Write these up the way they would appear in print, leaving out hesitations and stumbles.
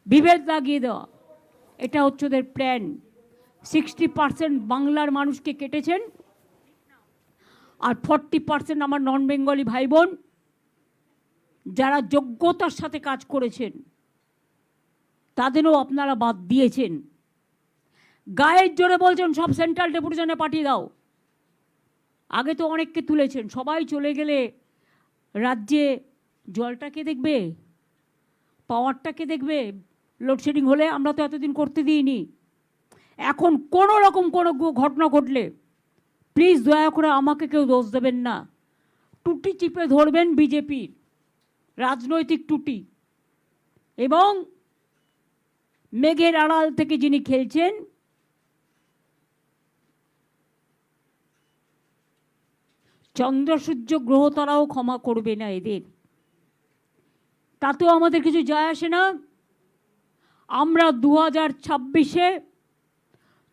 বিভেদ লাগিয়ে দেওয়া, এটা হচ্ছে ওদের প্ল্যান। 60% বাংলার মানুষকে কেটেছেন, আর 40% আমার নন বেঙ্গলি ভাই বোন যারা যোগ্যতার সাথে কাজ করেছেন তাদেরও আপনারা বাদ দিয়েছেন। গায়ের জোরে বলছেন সব সেন্ট্রাল ডেপুটেশনে পাঠিয়ে দাও। আগে তো অনেককে তুলেছেন, সবাই চলে গেলে রাজ্যে জলটাকে দেখবে, পাওয়ারটাকে দেখবে। লোডশেডিং হলে আমরা তো এতদিন করতে দিইনি। এখন কোনো রকম কোনো ঘটনা ঘটলে প্লিজ দয়া করে আমাকে কেউ দোষ দেবেন না। টুটি চিপে ধরবেন বিজেপির রাজনৈতিক টুটি, এবং মেঘের আড়াল থেকে যিনি খেলছেন চন্দ্র সূর্য গ্রহ তারাও ক্ষমা করবে না এদের। তাতেও আমাদের কিছু যায় আসে না। আমরা 2026-এ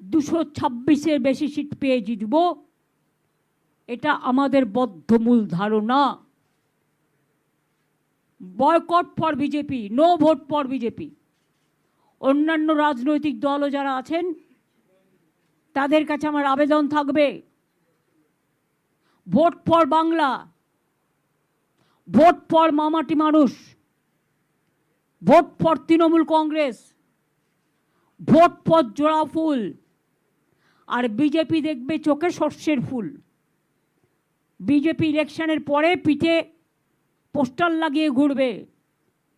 226-এর বেশি সিট পেয়ে জিতব, এটা আমাদের বদ্ধমূল ধারণা। Boycott for BJP, no vote for BJP. অন্যান্য রাজনৈতিক দলও যারা আছেন তাদের কাছে আমার আবেদন থাকবে, vote for Bangla, vote for মামাটি মানুষ, vote for Trinamool Congress, vote for জোড়া ফুল। আর বিজেপি দেখবে চোখে সর্ষের ফুল। বিজেপি ইলেকশনের পরে পিঠে পোস্টার লাগিয়ে ঘুরবে।